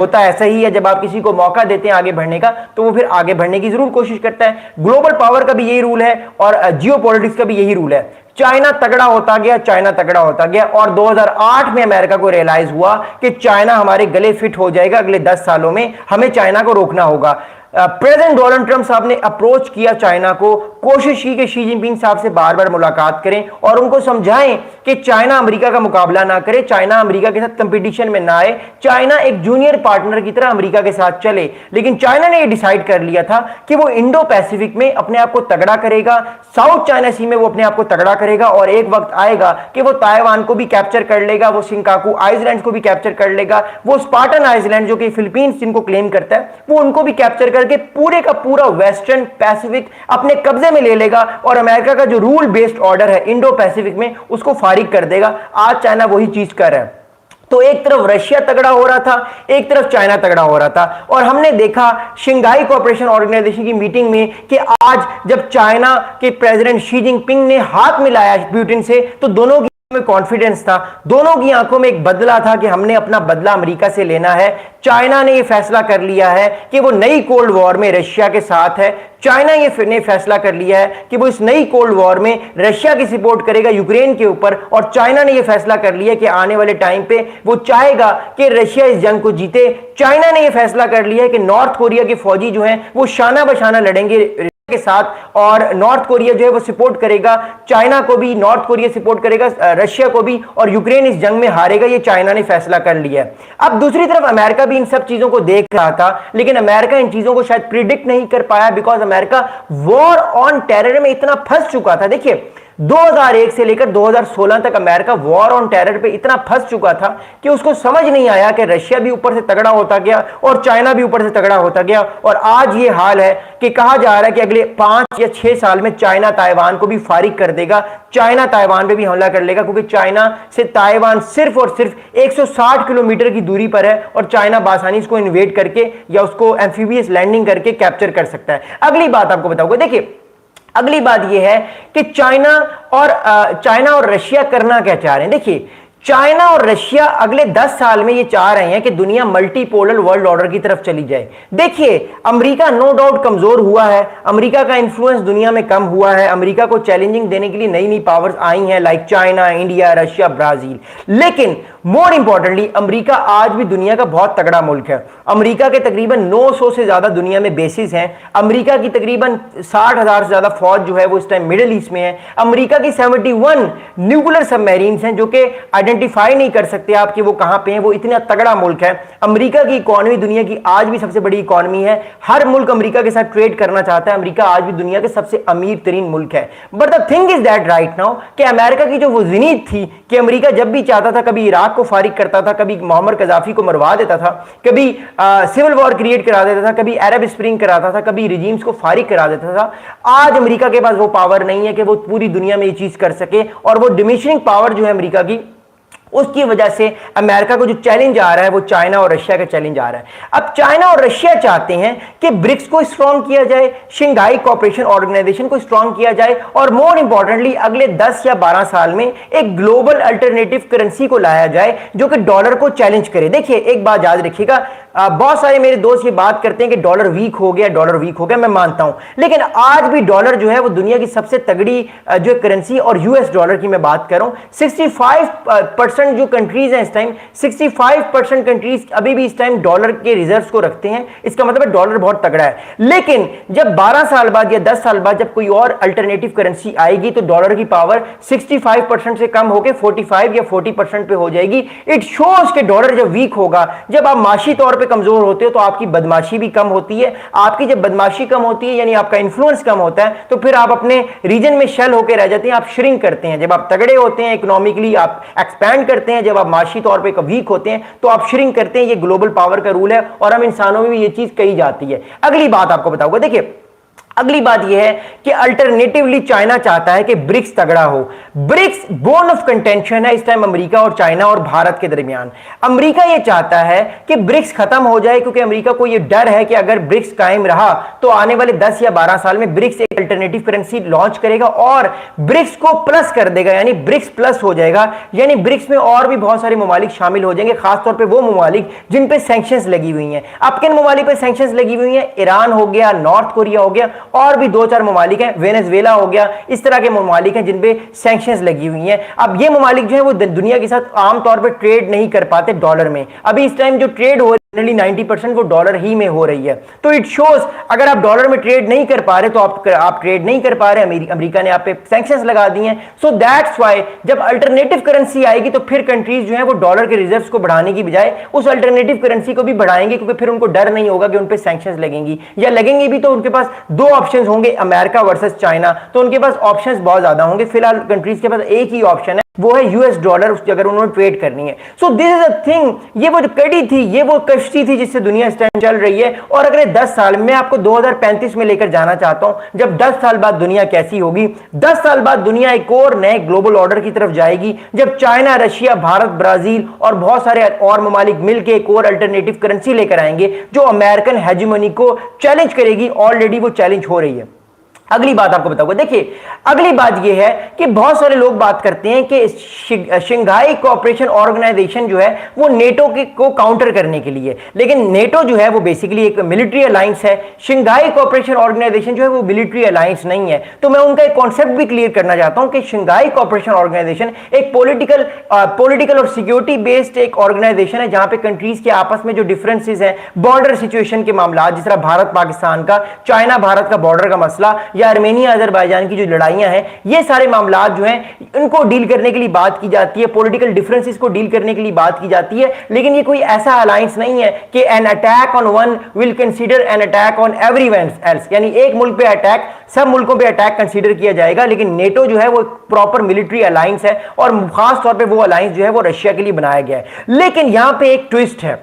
होता ऐसा ही है, जब आप किसी को मौका देते हैं आगे बढ़ने का तो वो फिर आगे बढ़ने की जरूर कोशिश करता है। ग्लोबल पावर का भी यही रूल है और जियोपॉलिटिक्स का भी यही रूल है। चाइना तगड़ा होता गया, चाइना तगड़ा होता गया और 2008 में अमेरिका को रियलाइज हुआ कि चाइना हमारे गले फिट हो जाएगा, अगले 10 सालों में हमें चाइना को रोकना होगा। प्रेसिडेंट डोनाल्ड ट्रंप साहब ने अप्रोच किया चाइना को, कोशिश की कि शी जिनपिंग साहब से बार बार मुलाकात करें और उनको समझाएं कि चाइना अमेरिका का मुकाबला ना करे, चाइना अमेरिका के साथ कंपटीशन में ना आए, चाइना एक जूनियर पार्टनर की तरह अमेरिका के साथ चले। लेकिन चाइना ने यह डिसाइड कर लिया था कि वो इंडो पैसिफिक में अपने आप को तगड़ा करेगा, साउथ चाइना सी में वो अपने आप को तगड़ा करेगा और एक वक्त आएगा कि वो ताइवान को भी कैप्चर कर लेगा, वो शिंकाकू आइलैंड को भी कैप्चर कर लेगा, वो स्पार्टन आइलैंड जो कि फिलीपींस जिनको क्लेम करता है वो उनको भी कैप्चर करके पूरे का पूरा वेस्टर्न पैसिफिक अपने कब्जे में ले लेगा और अमेरिका का जो रूल बेस्ड ऑर्डर है इंडो पैसिफिक में उसको फारिग कर देगा। आज चाइना वही चीज कर रहा है। तो एक तरफ रशिया तगड़ा हो रहा था, एक तरफ चाइना तगड़ा हो रहा था और हमने देखा शंघाई कोऑपरेशन ऑर्गेनाइजेशन की मीटिंग में कि आज जब चाइना के प्रेसिडेंट शी जिनपिंग ने हाथ मिलाया पुतिन से तो दोनों में कॉन्फिडेंस था, दोनों की आंखों में एक बदला था कि हमने अपना बदला अमेरिका से लेना है। चाइना ने यह फैसला कर लिया है कि वो नई कोल्ड वॉर में रशिया के साथ है। चाइना ये फैसला कर लिया है कि वो इस नई कोल्ड वॉर में रशिया की सपोर्ट करेगा यूक्रेन के ऊपर और चाइना ने यह फैसला कर लिया कि आने वाले टाइम पे वो चाहेगा कि रशिया इस जंग को जीते। चाइना ने यह फैसला कर लिया है कि नॉर्थ कोरिया के फौजी जो हैं वो शाना बशाना लड़ेंगे के साथ और नॉर्थ कोरिया जो है वो सपोर्ट करेगा चाइना को भी, नॉर्थ कोरिया सपोर्ट करेगा रशिया को भी और यूक्रेन इस जंग में हारेगा। ये चाइना ने फैसला कर लिया है। अब दूसरी तरफ अमेरिका भी इन सब चीजों को देख रहा था लेकिन अमेरिका इन चीजों को शायद प्रिडिक्ट नहीं कर पाया because America war on terror में इतना फंस चुका था। देखिए 2001 से लेकर 2016 तक अमेरिका वॉर ऑन टेरर पे इतना फंस चुका था कि उसको समझ नहीं आया कि रशिया भी ऊपर से तगड़ा होता गया और चाइना भी ऊपर से तगड़ा होता गया और आज ये हाल है कि कहा जा रहा है कि अगले 5 या 6 साल में चाइना ताइवान को भी फारिग कर देगा, चाइना ताइवान पे भी हमला कर लेगा क्योंकि चाइना से ताइवान सिर्फ और सिर्फ 160 किलोमीटर की दूरी पर है और चाइना बासानी इसको इन्वेड करके या उसको एम्फीबियस लैंडिंग करके कैप्चर कर सकता है। अगली बात आपको बताऊंगा, देखिए अगली बात यह है कि चाइना और रशिया करना क्या चाह रहे हैं। देखिए चाइना और रशिया अगले 10 साल में ये चाह रहे हैं कि दुनिया मल्टीपोलर वर्ल्ड ऑर्डर की तरफ चली जाए। देखिए अमेरिका नो डाउट कमजोर हुआ है, अमेरिका का इंफ्लुएंस दुनिया में कम हुआ है, अमेरिका को चैलेंजिंग देने के लिए नई नई पावर्स आई हैं like China, India, Russia, Brazil. लेकिन मोर इंपॉर्टेंटली अमेरिका आज भी दुनिया का बहुत तगड़ा मुल्क है। अमेरिका के तकरीबन 900 से ज्यादा दुनिया में बेसिस हैं। अमेरिका की तकरीबन 60,000 से ज्यादा फौज जो है वो इस टाइम मिडिल ईस्ट में है। अमेरिका की 71 न्यूक्लियर सबमरीन्स हैं जो कि आइडेंटिफाई नहीं कर सकते आप कि वो कहां पे हैं, वो इतना तगड़ा मुल्क है। अमेरिका की इकोनॉमी दुनिया की आज भी सबसे बड़ी इकोनॉमी है। हर मुल्क अमेरिका के साथ ट्रेड करना चाहता है। अमेरिका आज भी दुनिया के सबसे अमीर तरीन मुल्क है। But the thing is that right now कि अमेरिका की जो वो जिनीत थी कि अमेरिका जब भी चाहता था कभी इराक को फारिग करता था, कभी मोहम्मद कजाफी को मरवा देता था, कभी सिविल वॉर क्रिएट करा देता था, कभी अरब स्प्रिंग कराता था, कभी रिजीम्स को फारिग करा देता था। आज अमेरिका के पास वो पावर नहीं है कि वो पूरी दुनिया में ये चीज कर सके और वो डिमिनिशिंग पावर जो है अमेरिका की उसकी वजह से अमेरिका को जो चैलेंज आ रहा है वो चाइना और रशिया का चैलेंज आ रहा है। अब चाइना और रशिया चाहते हैं कि ब्रिक्स को स्ट्रॉन्ग किया जाए, शंघाई कोऑपरेशन ऑर्गेनाइजेशन को स्ट्रॉन्ग किया जाए और मोर इंपॉर्टेंटली अगले 10 या 12 साल में एक ग्लोबल अल्टरनेटिव करेंसी को लाया जाए जो कि डॉलर को चैलेंज करे। देखिए एक बात याद रखिएगा, बहुत सारे मेरे दोस्त ये बात करते हैं कि डॉलर वीक हो गया, डॉलर वीक हो गया, मैं मानता हूं, लेकिन आज भी डॉलर जो है वो दुनिया की सबसे तगड़ी जो करेंसी और यूएस डॉलर की मैं बात कर रहा हूं। 65% जो कंट्रीज हैं इस टाइम, 65% कंट्रीज अभी भी इस टाइम डॉलर के रिजर्व्स को रखते हैं। इसका मतलब है डॉलर बहुत तगड़ा है। लेकिन जब 12 साल बाद या 10 साल बाद जब कोई और अल्टरनेटिव करेंसी आएगी तो डॉलर की पावर 65% से कम होकर 45 या 40% पे हो जाएगी। इट शोज कि डॉलर जब वीक होगा, जब आप माशी तौर पे कमजोर होते हो तो आपकी बदमाशी भी कम होती है। आपकी जब बदमाशी कम होती है यानी आपका इन्फ्लुएंस कम होता है तो फिर आप अपने रीजन में शेल होकर रह जाते हैं, आप श्रिंक करते हैं। जब आप तगड़े होते हैं इकोनॉमिकली आप एक्सपैंड करते हैं, जब आप माशी तौर पे वीक होते हैं तो आप श्रिंक करते हैं। ये ग्लोबल पावर का रूल है और हम इंसानों में भी ये चीज कही जाती है। अगली बात आपको बताऊंगा, देखिए अगली बात यह है कि अल्टरनेटिवली चाइना चाहता है कि ब्रिक्स तगड़ा हो। ब्रिक्स बोन ऑफ कंटेंशन है इस टाइम अमेरिका और चाइना और भारत के दरमियान। अमेरिका यह चाहता है कि ब्रिक्स खत्म हो जाए, क्योंकि अमेरिका को यह डर है कि अगर ब्रिक्स कायम रहा तो आने वाले 10 या 12 साल में ब्रिक्स एक अल्टरनेटिव करेंसी लॉन्च करेगा और ब्रिक्स को प्लस कर देगा, यानी ब्रिक्स प्लस हो जाएगा। यानी ब्रिक्स में और भी बहुत सारे ममालिक शामिल हो जाएंगे, खासतौर पर वो ममालिक जिन पे सैंक्शंस लगी हुई हैं। अब किन ममालिक पे सैंक्शंस लगी हुई हैं? ईरान हो गया, नॉर्थ कोरिया हो गया, और भी 2-4 ममालिक हैं, वेनेजुएला हो गया, इस तरह के ममालिक हैं जिन पे सैंक्शंस लगी हुई हैं। अब ये ममालिक जो है वो दुनिया के साथ आमतौर पर ट्रेड नहीं कर पाते डॉलर में। अभी इस टाइम जो ट्रेड हो 90% वो डॉलर ही में हो रही है। तो इट शोज अगर आप डॉलर में ट्रेड नहीं कर पा रहे तो आप ट्रेड नहीं कर पा रहे, अमेरिका ने आप पे सैंक्शंस लगा दिए हैं। सो दैट्स व्हाई जब अल्टरनेटिव करेंसी आएगी तो फिर कंट्रीज जो है वो डॉलर के रिजर्व्स को बढ़ाने की बजाय उस अल्टरनेटिव करेंसी को भी बढ़ाएंगे, क्योंकि फिर उनको डर नहीं होगा कि उन पे सैंक्शंस लगेंगी, या लगेंगे भी तो उनके पास दो ऑप्शंस होंगे, अमेरिका वर्सेस चाइना, तो उनके पास ऑप्शंस बहुत ज्यादा होंगे। फिलहाल कंट्रीज के पास एक ही ऑप्शन है, वो है यूएस डॉलर, अगर उन्होंने ट्रेड करनी है। So this is a thing, ये वो जो कड़ी थी, ये वो कश्ती थी जिससे दुनिया इस टाइम चल रही है। और अगले 10 साल में आपको 2035 में लेकर जाना चाहता हूं, जब 10 साल बाद दुनिया कैसी होगी। 10 साल बाद दुनिया एक और नए ग्लोबल ऑर्डर की तरफ जाएगी, जब चाइना, रशिया, भारत, ब्राजील और बहुत सारे और ममालिक मिलकर एक और अल्टरनेटिव करेंसी लेकर आएंगे जो अमेरिकन हेजेमनी को चैलेंज करेगी। ऑलरेडी वो चैलेंज हो रही है। अगली बात आपको बताऊंगा, देखिए अगली बात यह है कि बहुत सारे लोग बात करते हैं कि शंघाई कोऑपरेशन ऑर्गेनाइजेशन जो है वो नेटो को काउंटर करने के लिए, लेकिन नेटो जो है वो बेसिकली एक मिलिट्री अलायंस है। शंघाई कोऑपरेशन ऑर्गेनाइजेशन जो है वो मिलिट्री अलायंस नहीं है। तो मैं उनका एक कॉन्सेप्ट भी क्लियर करना चाहता हूं कि शंघाई कोऑपरेशन ऑर्गेनाइजेशन एक पॉलिटिकल और सिक्योरिटी बेस्ड एक ऑर्गेनाइजेशन है, जहां पे कंट्रीज के आपस में जो डिफरेंसेस हैं, बॉर्डर सिचुएशन के मामला, जिस तरह भारत पाकिस्तान का, चाइना भारत का बॉर्डर का मसला, या आर्मेनिया अजरबैजान की जो लड़ाइयां हैं, ये सारे मामला जो हैं इनको डील करने के लिए बात की जाती है, पॉलिटिकल डिफरेंसेस को डील करने के लिए बात की जाती है। लेकिन ये कोई ऐसा अलायंस नहीं है कि an attack on one will consider an attack on everyone else, यानी एक मुल्क पे अटैक सब मुल्कों पे अटैक कंसीडर किया जाएगा। लेकिन नेटो जो है वो प्रॉपर मिलिट्री अलायंस है और खास तौर पे वो अलायंस जो है वो रशिया के लिए बनाया गया है। लेकिन यहां पे एक ट्विस्ट है,